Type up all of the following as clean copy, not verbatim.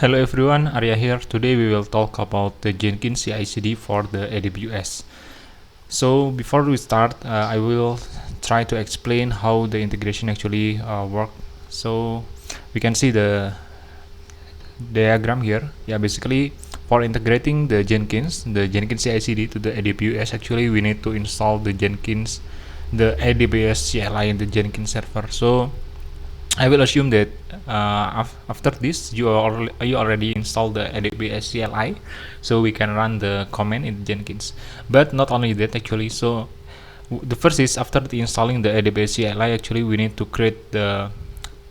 Hello everyone, Arya here. Today we will talk about the Jenkins CI/CD for the AWS. So before we start, I will try to explain how the integration actually works. So we can see the diagram here. Yeah, basically for integrating the Jenkins CI/CD to the AWS, actually we need to install the AWS CLI in the Jenkins server. So I will assume that after this you already installed the AWS CLI, so we can run the command in Jenkins. But not only that actually, so the first is after installing the AWS CLI, actually we need to create the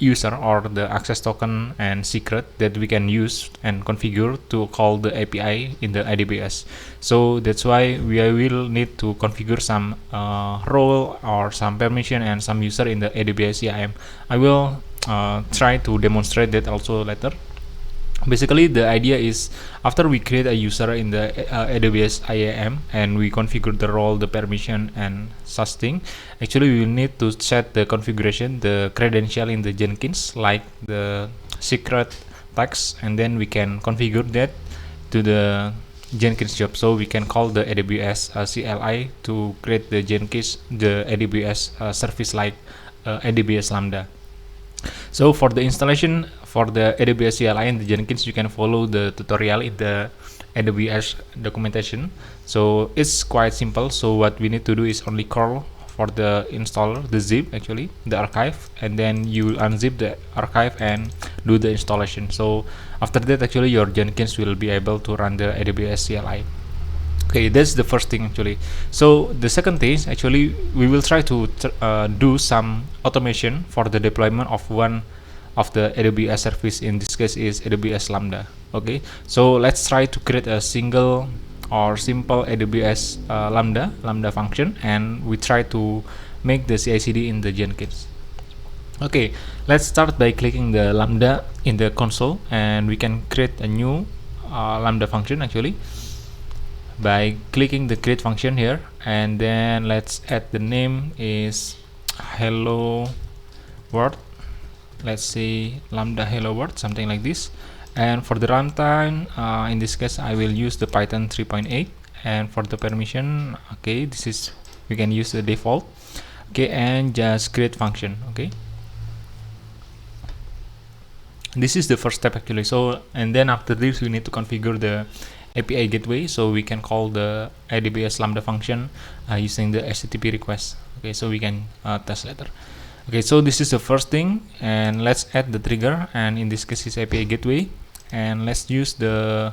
user or the access token and secret that we can use and configure to call the API in the AWS. So that's why we will need to configure some role or some permission and some user in the AWS IAM. I will try to demonstrate that also later. Basically the idea is after we create a user in the AWS IAM and we configure the role, the permission and such thing, actually we will need to set the configuration, the credential in the Jenkins, like the secret text, and then we can configure that to the Jenkins job. So we can call the AWS CLI to create the Jenkins, the AWS service like AWS Lambda. So for the installation for the AWS CLI and the Jenkins, you can follow the tutorial in the AWS documentation. So it's quite simple. So what we need to do is only curl for the installer, the zip actually, the archive, and then you unzip the archive and do the installation. So after that actually your Jenkins will be able to run the AWS CLI. Okay, that's the first thing actually. So the second thing is actually we will try to do some automation for the deployment of one of the AWS service. In this case is AWS Lambda. Okay, so let's try to create a single or simple AWS Lambda function, and we try to make the CI/CD in the Jenkins. Okay, let's start by clicking the Lambda in the console, and we can create a new Lambda function actually by clicking the create function here, and then let's add the name is hello world. Let's say Lambda hello world, something like this. And for the runtime, in this case I will use the Python 3.8, and for the permission, okay, this is, we can use the default. Okay, and just create function. Okay, this is the first step actually. So and then after this we need to configure the API gateway, so we can call the AWS Lambda function using the HTTP request. Okay, so we can test later. Okay, so this is the first thing, and let's add the trigger, and in this case is API gateway, and let's use the,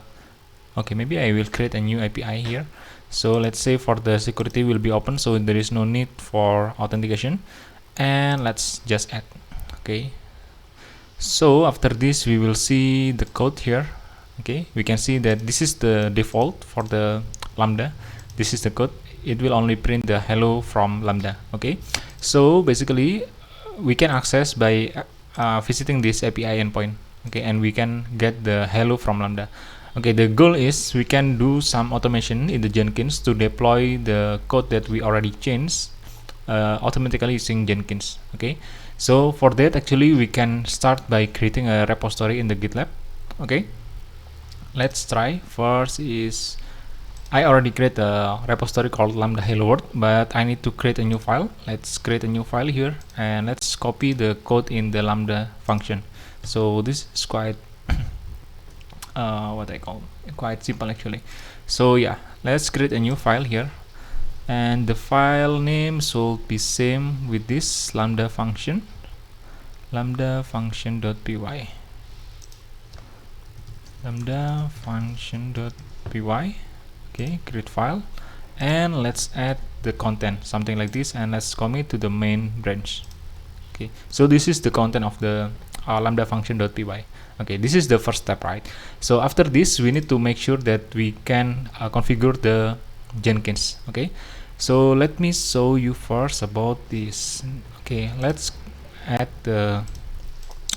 okay, maybe I will create a new API here. So let's say for the security will be open, so there is no need for authentication, and let's just add. Okay, so after this we will see the code here. Okay, we can see that this is the default for the Lambda. This is the code. It will only print the hello from Lambda. Okay, so basically we can access by visiting this API endpoint. Okay, and we can get the hello from Lambda. Okay, the goal is we can do some automation in the Jenkins to deploy the code that we already changed automatically using Jenkins. Okay, so for that actually we can start by creating a repository in the GitLab. Okay, let's try. First is I already create a repository called Lambda Hello World, but I need to create a new file. Let's create a new file here, and let's copy the code in the Lambda function. So this is quite what I call quite simple actually. So yeah, let's create a new file here, and the file name should be same with this Lambda function, lambda function.py, lambda function.py. Okay, create file, and let's add the content, something like this, and let's commit to the main branch. Okay, so this is the content of the lambda function.py. Okay, this is the first step, right? So after this we need to make sure that we can configure the Jenkins. Okay, so let me show you first about this. Okay, let's add the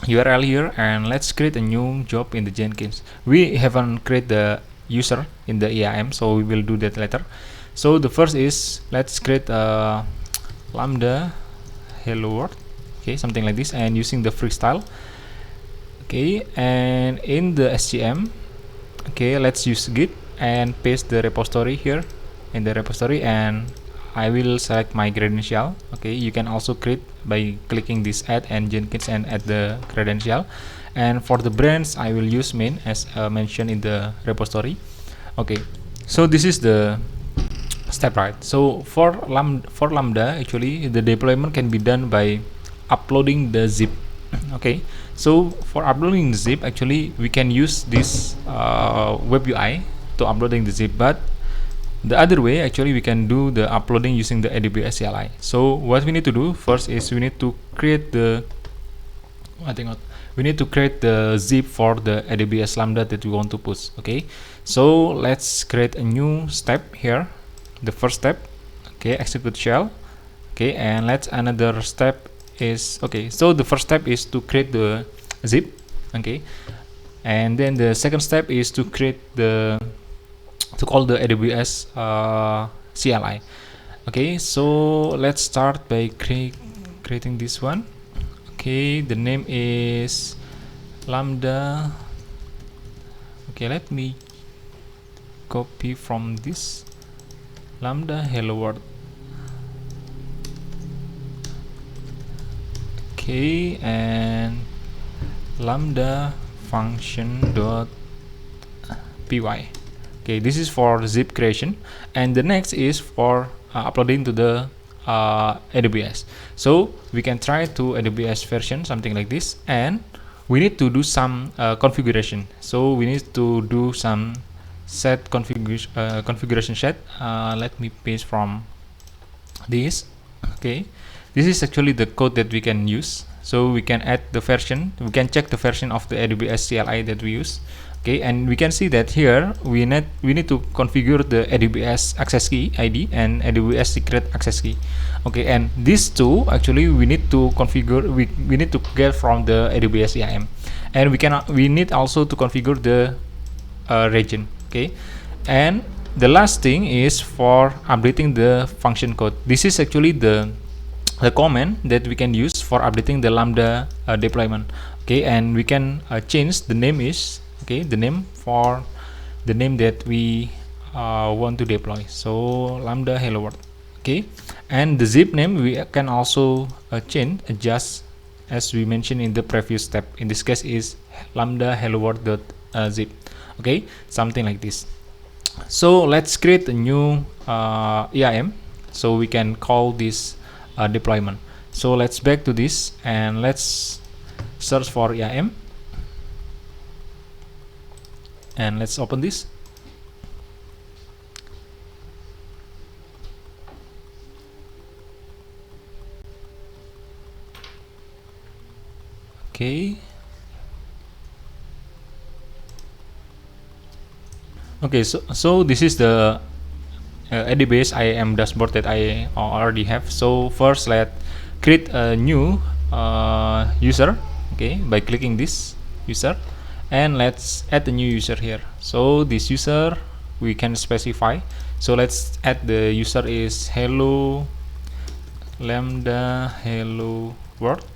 URL here, and let's create a new job in the Jenkins. We haven't created the user in the IAM, so we will do that later. So the first is let's create a Lambda hello world. Okay, something like this, and using the freestyle. Okay, and in the SCM, okay, let's use git and paste the repository here in the repository, and I will select my credential. Okay, you can also create by clicking this add and Jenkins and add the credential. And for the branch, I will use main as mentioned in the repository. Okay, so this is the step, right? So for lambda actually the deployment can be done by uploading the zip. Okay, so for uploading the zip, actually we can use this web UI to uploading the zip, but the other way actually we can do the uploading using the AWS CLI. So what we need to do first is we need to create the zip for the AWS Lambda that we want to push. Okay, so let's create a new step here. The first step, okay, execute shell. Okay, and let's another step is, okay, so the first step is to create the zip. Okay, and then the second step is to create the call the AWS CLI. Okay, so let's start by creating this one. Okay, the name is lambda. Okay, let me copy from this lambda hello world. Okay, and lambda function dot py. Okay, this is for zip creation, and the next is for uploading to the AWS. So we can try to AWS version something like this, and we need to do some configuration. So we need to do some set configuration set. Let me paste from this. Okay, this is actually the code that we can use. So we can add the version, we can check the version of the AWS CLI that we use. Okay, and we can see that here we need to configure the AWS access key ID and AWS secret access key. Okay, and these two actually we need to configure, we need to get from the AWS EIM, and we need also to configure the region. Okay, and the last thing is for updating the function code. This is actually the command that we can use for updating the lambda deployment. Okay, and we can change the name is, okay, the name for the name that we want to deploy. So lambda hello world. Okay, and the zip name we can also adjust as we mentioned in the previous step. In this case is lambda hello world dot zip. Okay, something like this. So let's create a new EIM so we can call this deployment. So let's back to this and let's search for EIM, and let's open this. Okay, so this is the AWS IAM dashboard that I already have. So first let's create a new user, okay, by clicking this user, and let's add a new user here. So this user we can specify, so let's add the user is hello lambda hello world.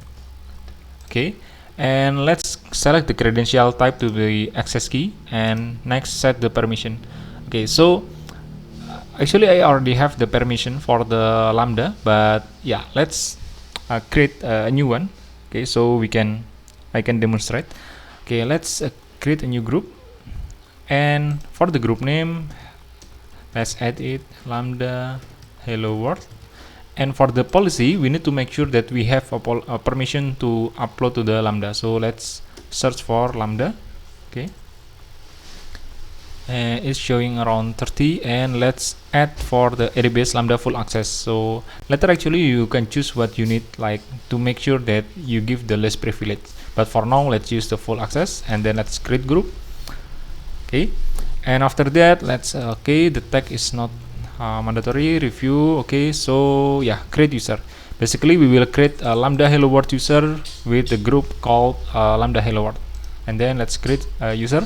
Okay, and let's select the credential type to the access key, and next set the permission. Okay, so actually I already have the permission for the lambda, but yeah, let's create a new one. Okay, so I can demonstrate. Okay, let's create a new group, and for the group name let's add it lambda hello world. And for the policy we need to make sure that we have a permission to upload to the lambda. So let's search for lambda. Okay, it's showing around 30, and let's add for the AWS lambda full access. So later actually you can choose what you need, like to make sure that you give the less privilege, but for now let's use the full access, and then let's create group. Okay, and after that let's okay, the tag is not mandatory, review. Okay, so yeah, create user. Basically we will create a lambda hello world user with the group called lambda hello world, and then let's create a user.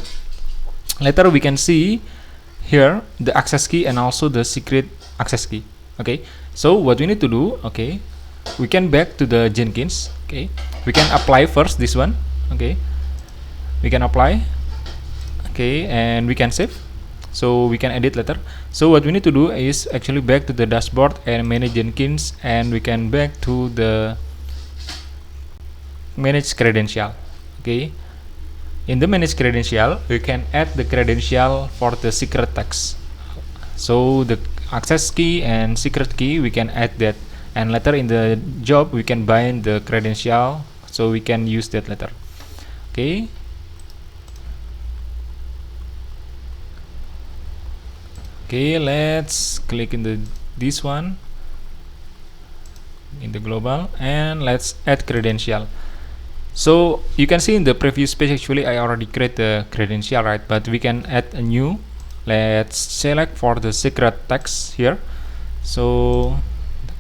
Later we can see here the access key and also the secret access key. Okay, so what we need to do, okay, we can back to the Jenkins. Okay, we can apply first this one. Okay, we can apply. Okay, and we can save, so we can edit later. So what we need to do is actually back to the dashboard and manage Jenkins, and we can back to the manage credential. Okay, in the manage credential we can add the credential for the secret text. So the access key and secret key we can add that, and later in the job we can bind the credential, so we can use that later. Okay, okay, let's click in the this one in the global, and let's add credential. So you can see in the previous page actually I already create the credential, right? But we can add a new. Let's select for the secret text here. So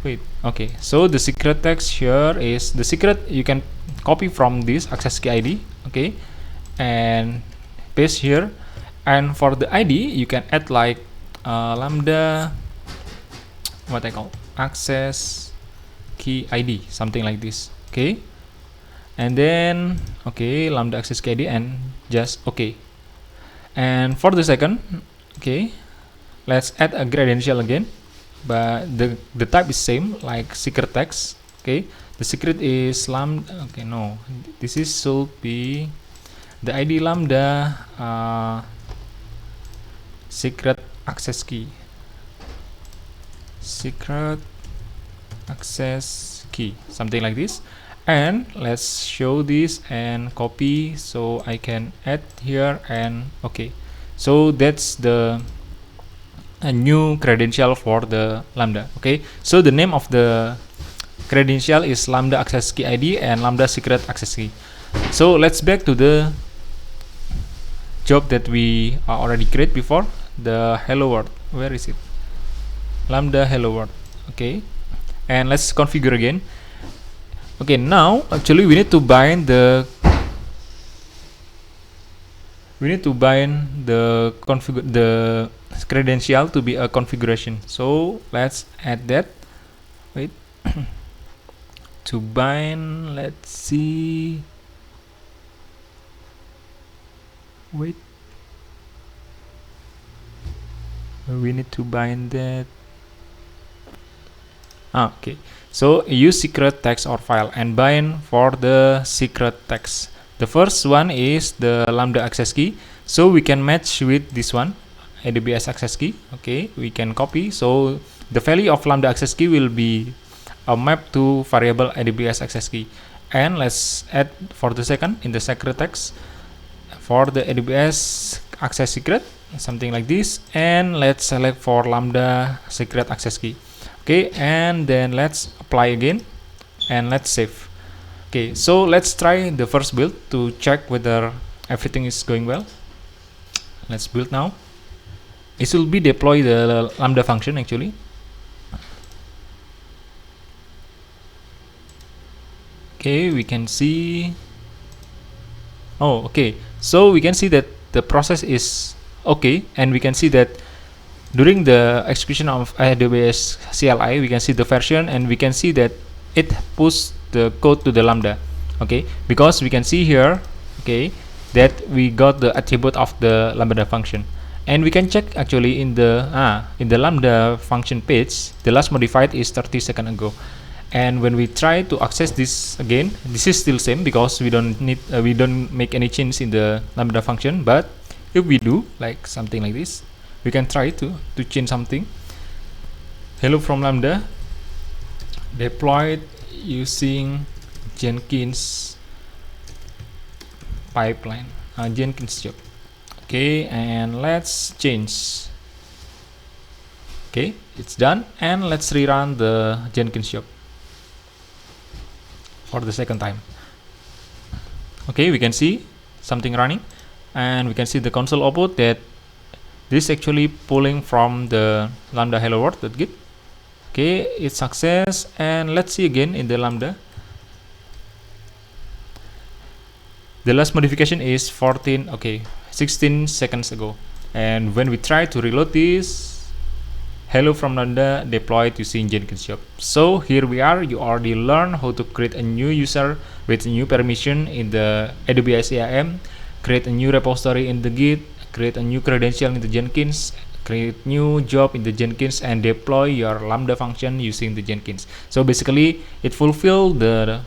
wait, okay, so the secret text here is the secret. You can copy from this access key ID, okay, and paste here. And for the ID you can add like lambda, what I call access key ID, something like this. Okay, and then okay, lambda access key ID, and just okay. And for the second, okay, let's add a credential again, but the type is same like secret text. Okay, the secret is lambda. Okay, no, this is should be the ID lambda secret access key, secret access key, something like this. And let's show this and copy, so I can add here, and okay, so that's the a new credential for the lambda. Okay, so the name of the credential is lambda access key ID and lambda secret access key. So let's back to the job that we already create before, the hello world. Where is it? Lambda hello world. Okay, and let's configure again. Okay, now actually we need to bind the credential to be a configuration. So let's add that. Wait. To bind, let's see. Wait. We need to bind that. Okay, so use secret text or file and bind for the secret text. The first one is the lambda access key, so we can match with this one, AWS access key. Okay, we can copy, so the value of lambda access key will be a map to variable AWS access key. And let's add for the second in the secret text for the AWS access secret, something like this. And let's select for lambda secret access key. Okay, and then let's apply again, and let's save. Okay, so let's try the first build to check whether everything is going well. Let's build now. It will be deploy the lambda function actually. Okay, we can see. Oh, okay. So we can see that the process is okay, and we can see that during the execution of AWS CLI, we can see the version, and we can see that it pushed the code to the lambda. Okay, because we can see here, okay, that we got the attribute of the lambda function, and we can check actually in the lambda function page, the last modified is 30 seconds ago. And when we try to access this again, this is still same because we don't make any change in the lambda function. But if we do like something like this, we can try to change something. Hello from lambda deployed using Jenkins pipeline, Jenkins job. Okay, and let's change. Okay, it's done, and let's rerun the Jenkins job for the second time. Okay, we can see something running, and we can see the console output that this is actually pulling from the lambda hello world.git. Okay, it's success, and let's see again in the lambda. The last modification is 16 seconds ago. And when we try to reload this, hello from lambda deployed using Jenkins job. So here we are. You already learned how to create a new user with new permission in the AWS EAM create a new repository in the Git, create a new credential in the Jenkins, create new job in the Jenkins, and deploy your Lambda function using the Jenkins. So basically it fulfill the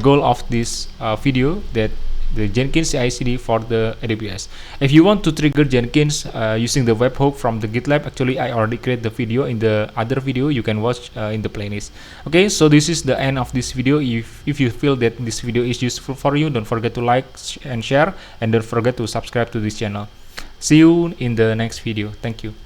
goal of this video, that the Jenkins CI/CD for the AWS. If you want to trigger Jenkins using the webhook from the GitLab, actually I already create the video in the other video, you can watch in the playlist. Okay, so this is the end of this video. If you feel that this video is useful for you, don't forget to like and share, and don't forget to subscribe to this channel. See you in the next video. Thank you.